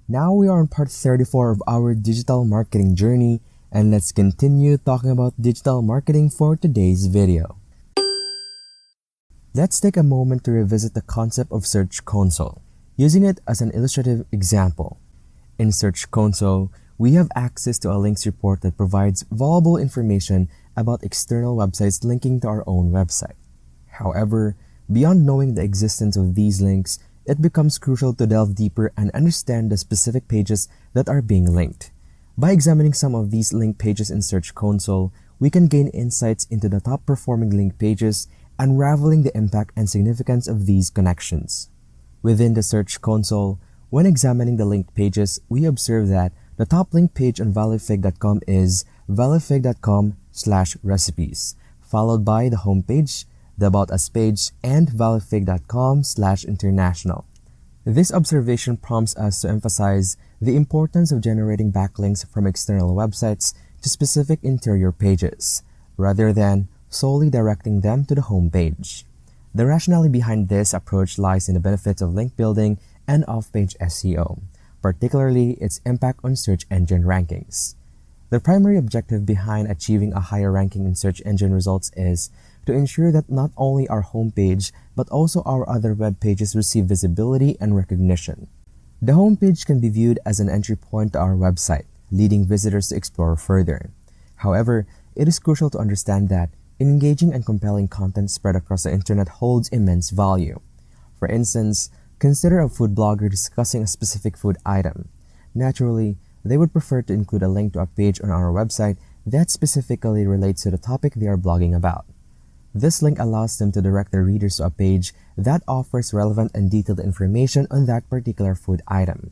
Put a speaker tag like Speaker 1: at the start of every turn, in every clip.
Speaker 1: Now we are on part 34 of our digital marketing journey, and let's continue talking about digital marketing for today's video. Let's take a moment to revisit the concept of Search Console, using it as an illustrative example. In Search Console, we have access to a links report that provides valuable information about external websites linking to our own website. However, beyond knowing the existence of these links, it becomes crucial to delve deeper and understand the specific pages that are being linked. By examining some of these link pages in Search Console, we can gain insights into the top performing link pages, unraveling the impact and significance of these connections. Within the Search Console, when examining the linked pages, we observe that the top link page on valuefig.com is valuefig.com/recipes, followed by the homepage, the About Us page, and valuefig.com/international. This observation prompts us to emphasize the importance of generating backlinks from external websites to specific interior pages, rather than solely directing them to the homepage. The rationale behind this approach lies in the benefits of link building and off-page SEO, particularly its impact on search engine rankings. The primary objective behind achieving a higher ranking in search engine results is to ensure that not only our homepage but also our other web pages receive visibility and recognition. The homepage can be viewed as an entry point to our website, leading visitors to explore further. However, it is crucial to understand that engaging and compelling content spread across the internet holds immense value. For instance, consider a food blogger discussing a specific food item. Naturally, they would prefer to include a link to a page on our website that specifically relates to the topic they are blogging about. This link allows them to direct their readers to a page that offers relevant and detailed information on that particular food item.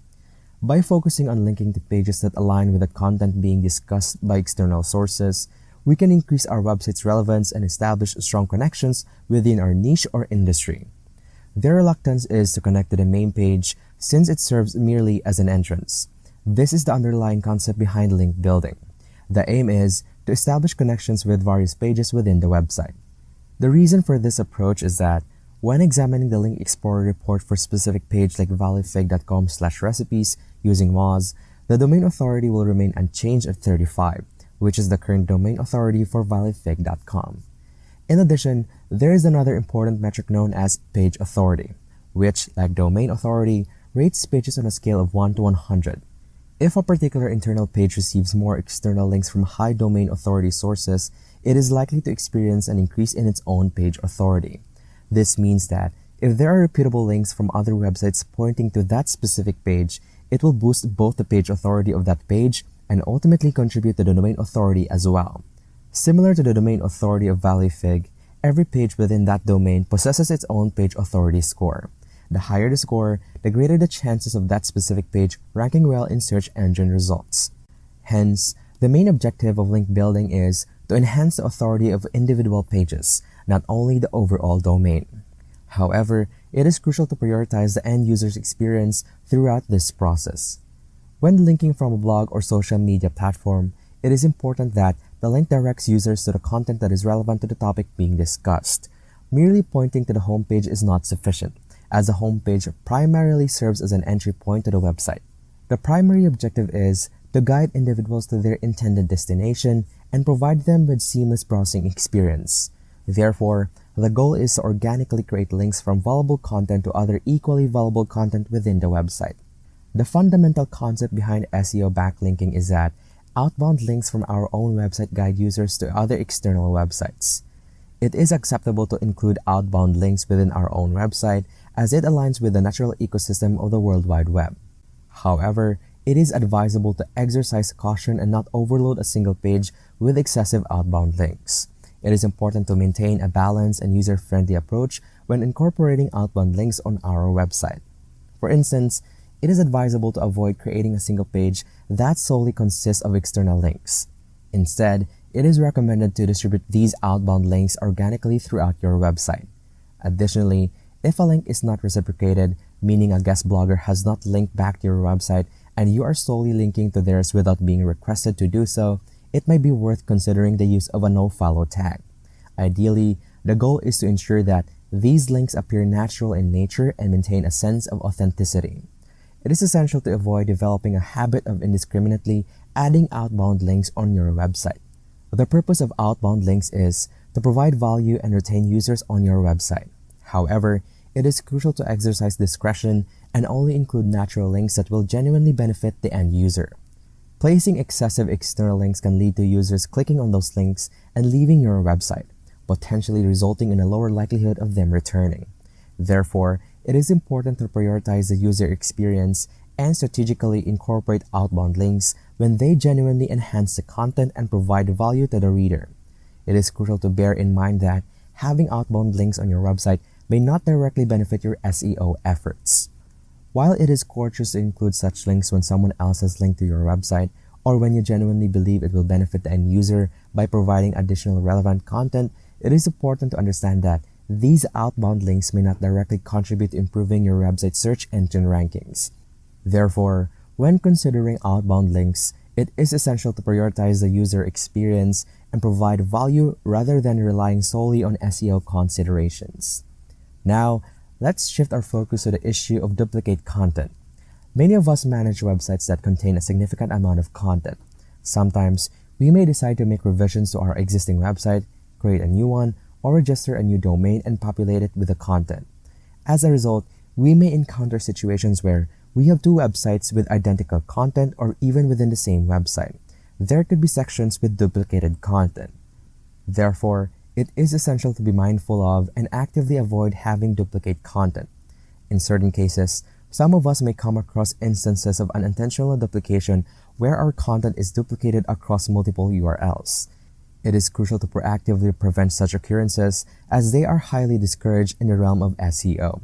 Speaker 1: By focusing on linking to pages that align with the content being discussed by external sources, we can increase our website's relevance and establish strong connections within our niche or industry. Their reluctance is to connect to the main page since it serves merely as an entrance. This is the underlying concept behind link building. The aim is to establish connections with various pages within the website. The reason for this approach is that when examining the Link Explorer report for a specific page like valuefig.com/recipes using Moz, the domain authority will remain unchanged at 35, which is the current domain authority for valuefig.com. In addition, there is another important metric known as page authority, which, like domain authority, rates pages on a scale of 1 to 100. If a particular internal page receives more external links from high domain authority sources, it is likely to experience an increase in its own page authority. This means that if there are reputable links from other websites pointing to that specific page, it will boost both the page authority of that page and ultimately contribute to the domain authority as well. Similar to the domain authority of ValueFig, every page within that domain possesses its own page authority score. The higher the score, the greater the chances of that specific page ranking well in search engine results. Hence, the main objective of link building is to enhance the authority of individual pages, not only the overall domain. However, it is crucial to prioritize the end user's experience throughout this process. When linking from a blog or social media platform, it is important that the link directs users to the content that is relevant to the topic being discussed. Merely pointing to the homepage is not sufficient, as the homepage primarily serves as an entry point to the website. The primary objective is to guide individuals to their intended destination and provide them with seamless browsing experience. Therefore, the goal is to organically create links from valuable content to other equally valuable content within the website. The fundamental concept behind SEO backlinking is that outbound links from our own website guide users to other external websites. It is acceptable to include outbound links within our own website as it aligns with the natural ecosystem of the World Wide Web. However, it is advisable to exercise caution and not overload a single page with excessive outbound links. It is important to maintain a balanced and user-friendly approach when incorporating outbound links on our website. For instance, it is advisable to avoid creating a single page that solely consists of external links. Instead, it is recommended to distribute these outbound links organically throughout your website. Additionally, if a link is not reciprocated, meaning a guest blogger has not linked back to your website and you are solely linking to theirs without being requested to do so, it might be worth considering the use of a nofollow tag. Ideally, the goal is to ensure that these links appear natural in nature and maintain a sense of authenticity. it is essential to avoid developing a habit of indiscriminately adding outbound links on your website. The purpose of outbound links is to provide value and retain users on your website. However, it is crucial to exercise discretion and only include natural links that will genuinely benefit the end user. Placing excessive external links can lead to users clicking on those links and leaving your website, potentially resulting in a lower likelihood of them returning. Therefore, it is important to prioritize the user experience and strategically incorporate outbound links when they genuinely enhance the content and provide value to the reader. It is crucial to bear in mind that having outbound links on your website may not directly benefit your SEO efforts. While it is courteous to include such links when someone else has linked to your website or when you genuinely believe it will benefit the end user by providing additional relevant content, it is important to understand that these outbound links may not directly contribute to improving your website's search engine rankings. Therefore, when considering outbound links, it is essential to prioritize the user experience and provide value rather than relying solely on SEO considerations. Now, let's shift our focus to the issue of duplicate content. Many of us manage websites that contain a significant amount of content. Sometimes, we may decide to make revisions to our existing website, create a new one, or register a new domain and populate it with the content. As a result, we may encounter situations where we have two websites with identical content or even within the same website. There could be sections with duplicated content. Therefore, it is essential to be mindful of and actively avoid having duplicate content. In certain cases, some of us may come across instances of unintentional duplication where our content is duplicated across multiple URLs. It is crucial to proactively prevent such occurrences as they are highly discouraged in the realm of SEO.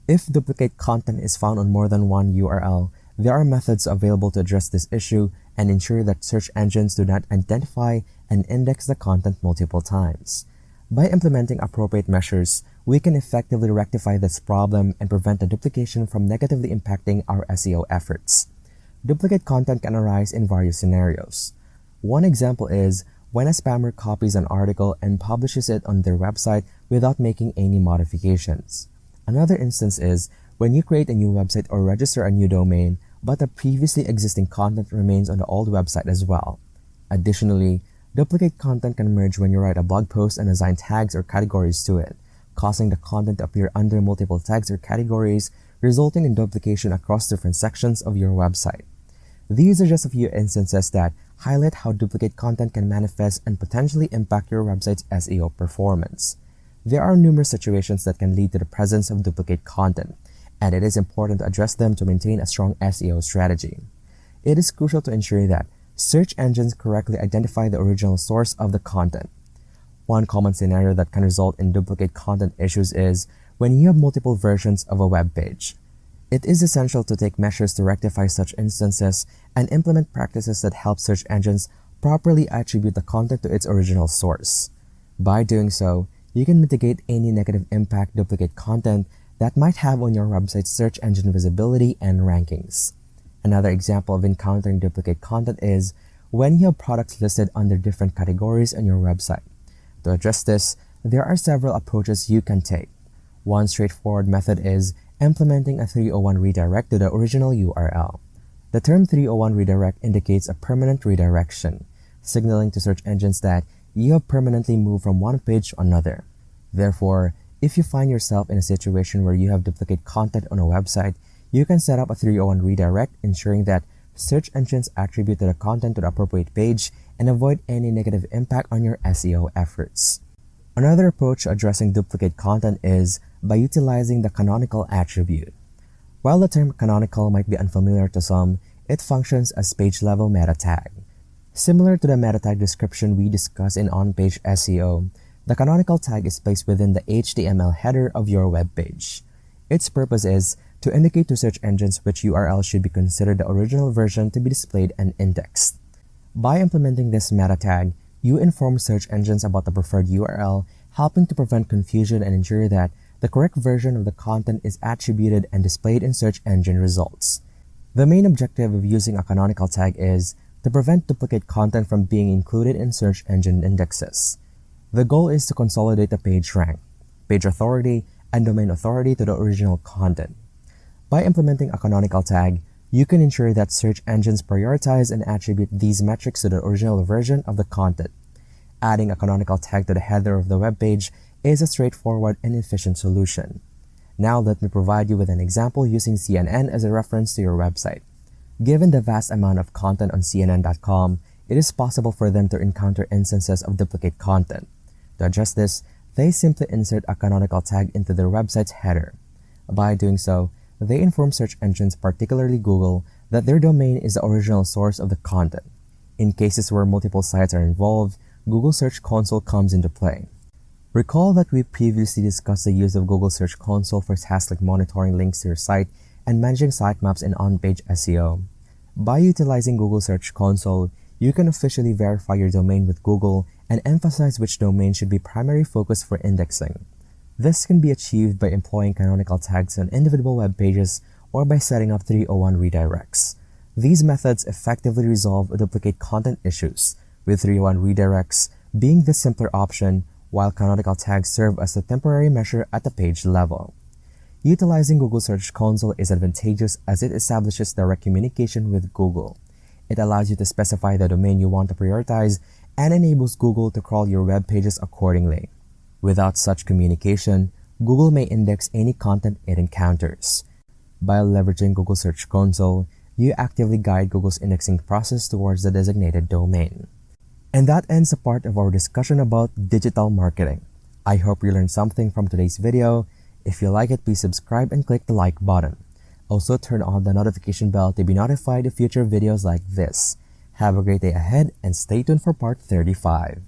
Speaker 1: If duplicate content is found on more than one URL, there are methods available to address this issue and ensure that search engines do not identify and index the content multiple times. By implementing appropriate measures, we can effectively rectify this problem and prevent the duplication from negatively impacting our SEO efforts. Duplicate content can arise in various scenarios. One example is when a spammer copies an article and publishes it on their website without making any modifications. Another instance is when you create a new website or register a new domain, but the previously existing content remains on the old website as well. Additionally, duplicate content can emerge when you write a blog post and assign tags or categories to it, causing the content to appear under multiple tags or categories, resulting in duplication across different sections of your website. These are just a few instances that highlight how duplicate content can manifest and potentially impact your website's SEO performance. There are numerous situations that can lead to the presence of duplicate content, and it is important to address them to maintain a strong SEO strategy. It is crucial to ensure that search engines correctly identify the original source of the content. One common scenario that can result in duplicate content issues is when you have multiple versions of a web page. It is essential to take measures to rectify such instances and implement practices that help search engines properly attribute the content to its original source. By doing so, you can mitigate any negative impact duplicate content that might have on your website's search engine visibility and rankings. Another example of encountering duplicate content is when you have products listed under different categories on your website. To address this, there are several approaches you can take. One straightforward method is implementing a 301 redirect to the original URL. The term 301 redirect indicates a permanent redirection, signaling to search engines that you have permanently moved from one page to another. Therefore, if you find yourself in a situation where you have duplicate content on a website, you can set up a 301 redirect, ensuring that search engines attribute the content to the appropriate page and avoid any negative impact on your SEO efforts. Another approach to addressing duplicate content is by utilizing the canonical attribute. While the term canonical might be unfamiliar to some, it functions as page-level meta tag. Similar to the meta tag description we discussed in on-page SEO, the canonical tag is placed within the HTML header of your web page. Its purpose is to indicate to search engines which URL should be considered the original version to be displayed and indexed. By implementing this meta tag, you inform search engines about the preferred URL, helping to prevent confusion and ensure that the correct version of the content is attributed and displayed in search engine results. The main objective of using a canonical tag is to prevent duplicate content from being included in search engine indexes. The goal is to consolidate the page rank, page authority, and domain authority to the original content. By implementing a canonical tag, you can ensure that search engines prioritize and attribute these metrics to the original version of the content. Adding a canonical tag to the header of the web page is a straightforward and efficient solution. Now let me provide you with an example using CNN as a reference to your website. Given the vast amount of content on CNN.com, it is possible for them to encounter instances of duplicate content. To address this, they simply insert a canonical tag into their website's header. By doing so, they inform search engines, particularly Google, that their domain is the original source of the content. In cases where multiple sites are involved, Google Search Console comes into play. Recall that we previously discussed the use of Google Search Console for task-like monitoring links to your site and managing sitemaps in on-page SEO. By utilizing Google Search Console, you can officially verify your domain with Google and emphasize which domain should be primary focus for indexing. This can be achieved by employing canonical tags on individual web pages or by setting up 301 redirects. These methods effectively resolve duplicate content issues, with 301 redirects being the simpler option, while canonical tags serve as a temporary measure at the page level. Utilizing Google Search Console is advantageous as it establishes direct communication with Google. It allows you to specify the domain you want to prioritize and enables Google to crawl your web pages accordingly. Without such communication, Google may index any content it encounters. By leveraging Google Search Console, you actively guide Google's indexing process towards the designated domain. And that ends the part of our discussion about digital marketing. I hope you learned something from today's video. If you like it, please subscribe and click the like button. Also, turn on the notification bell to be notified of future videos like this. Have a great day ahead and stay tuned for part 35.